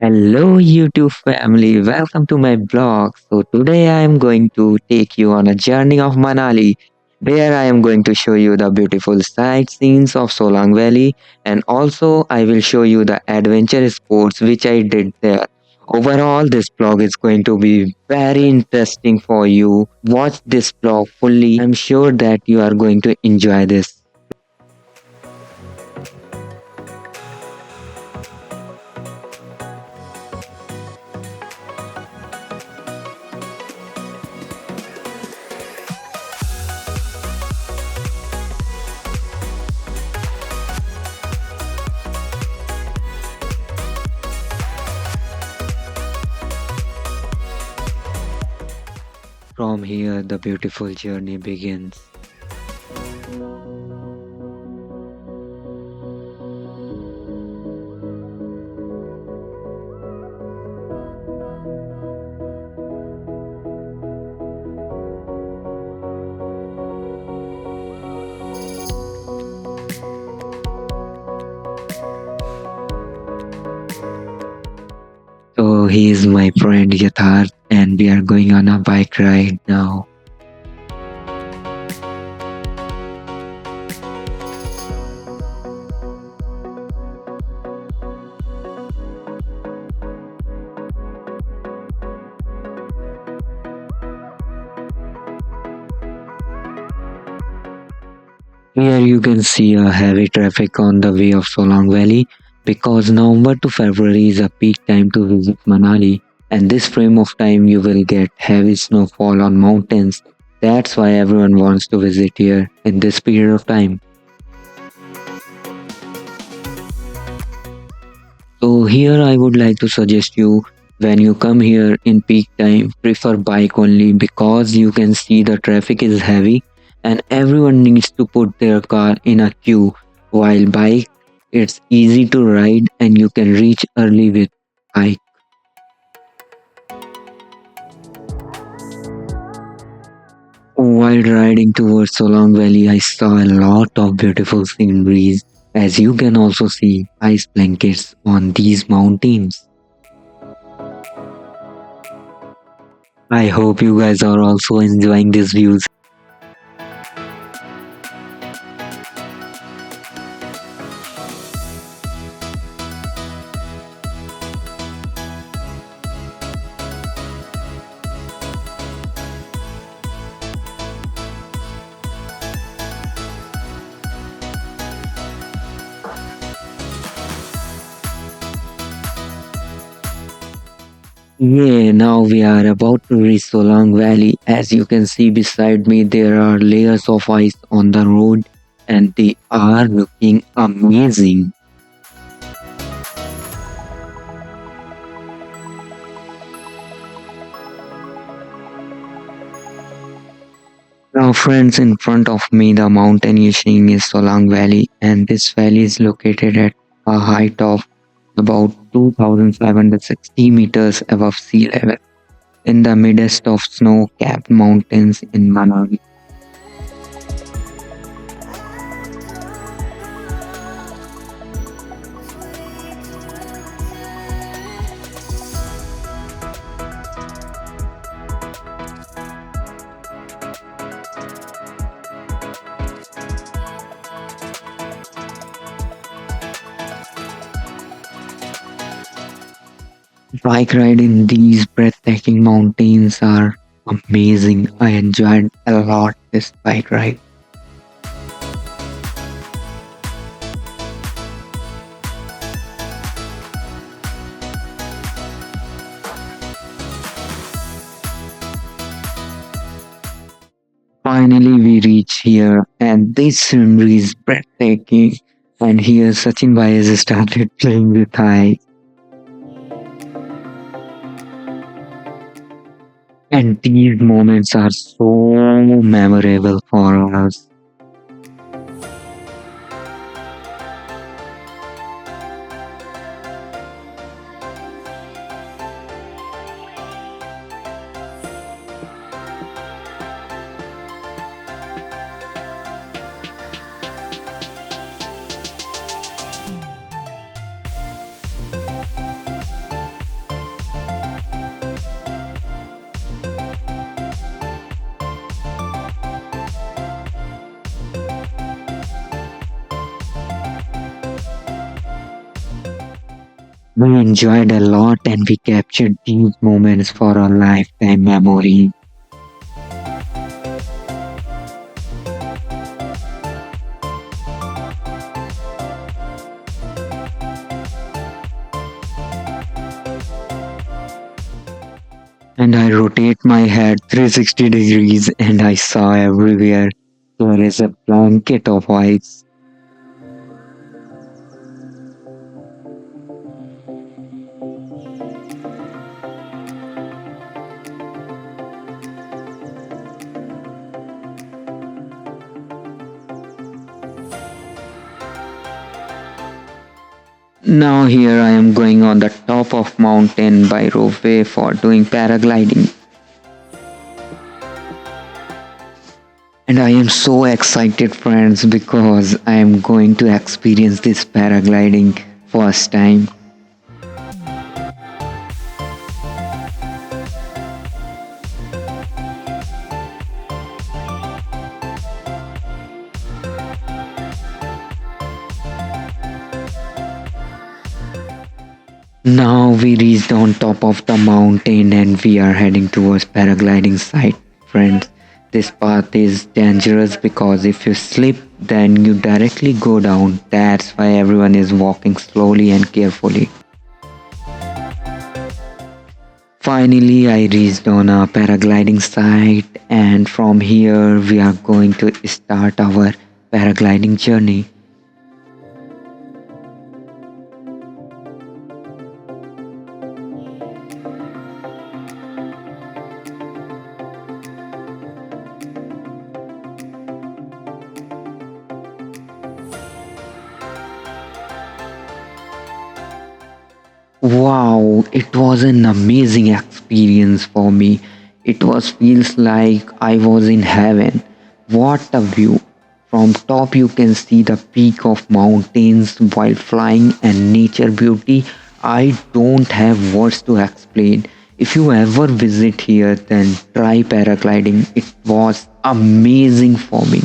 Hello, YouTube family. Welcome to my blog. So, today I am going to take you on a journey of Manali, where I am going to show you the beautiful sight scenes of Solang Valley, and also I will show you the adventure sports which I did there. Overall, this blog is going to be very interesting for you. Watch this blog fully. I'm sure that you are going to enjoy this. From here, the beautiful journey begins. So he is my friend Yatharth, and we are going on a bike ride now. Here you can see a heavy traffic on the way of Solang Valley because November to February is a peak time to visit Manali, and this frame of time you will get heavy snowfall on mountains. That's why everyone wants to visit here in this period of time. So here I would like to suggest you, when you come here in peak time, prefer bike only because you can see the traffic is heavy and everyone needs to put their car in a queue, while bike it's easy to ride and you can reach early with bike. While riding towards Solang Valley, I saw a lot of beautiful sceneries. As you can also see ice blankets on these mountains. I hope you guys are also enjoying these views. Yeah, now we are about to reach Solang Valley. As you can see beside me, there are layers of ice on the road and they are looking amazing. Now, friends, in front of me, the mountain you're seeing is Solang Valley, and this valley is located at a height of about 2,560 meters above sea level in the midst of snow capped mountains in Manali. Bike ride in these breathtaking mountains are amazing. I enjoyed a lot this bike ride. Finally, we reach here, and this scenery is breathtaking. And here, Sachin Bhai has started playing with ice. And these moments are so memorable for us. We enjoyed a lot and we captured these moments for a lifetime memory. And I rotate my head 360 degrees and I saw everywhere there is a blanket of ice. Now here I am going on the top of mountain by ropeway for doing paragliding. And I am so excited friends because I am going to experience this paragliding first time. Now we reached on top of the mountain and we are heading towards paragliding site, friends. This path is dangerous because if you slip then you directly go down. That's why everyone is walking slowly and carefully. Finally I reached on a paragliding site and from here we are going to start our paragliding journey. Wow, it was an amazing experience for me. It was feels like I was in heaven. What a view. From top you can see the peak of mountains while flying and nature beauty. I don't have words to explain. If you ever visit here then try paragliding. It was amazing for me.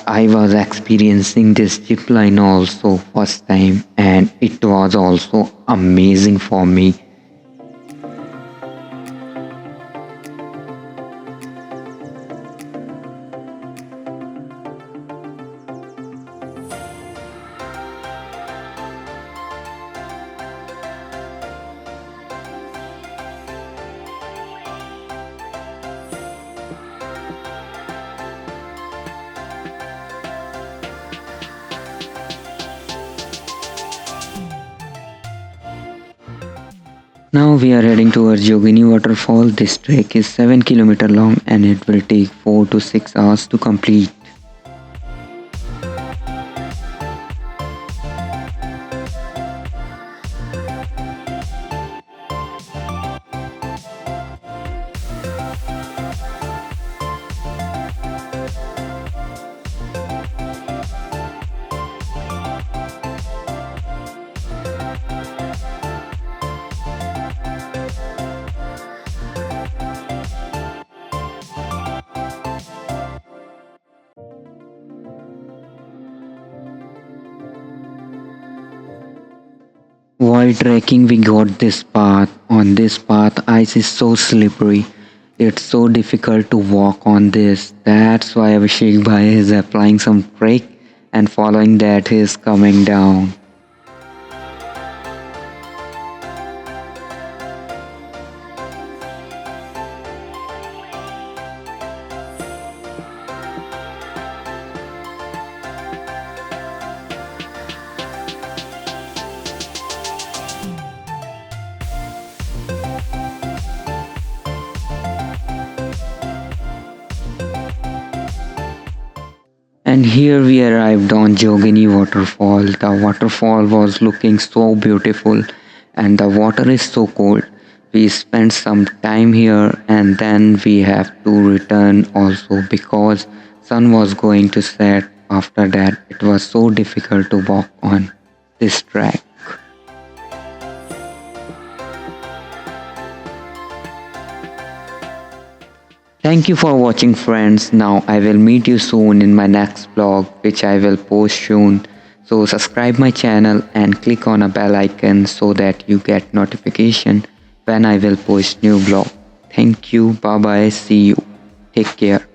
I was experiencing this zip line also first time and it was also amazing for me. Now we are heading towards Jogini Waterfall. This trek is 7 kilometers long and it will take 4 to 6 hours to complete. While trekking, we got this path. On this path, ice is so slippery. It's so difficult to walk on this. That's why Abhishek Bhai is applying some brake and following that he is coming down. And here we arrived on Jogini waterfall. The waterfall was looking so beautiful and the water is so cold. We spent some time here and then we have to return also because sun was going to set. After that it was so difficult to walk on this track. Thank you for watching friends. Now I will meet you soon in my next vlog which I will post soon. So subscribe my channel and click on a bell icon so that you get notification when I will post new vlog. Thank you. Bye bye. See you. Take care.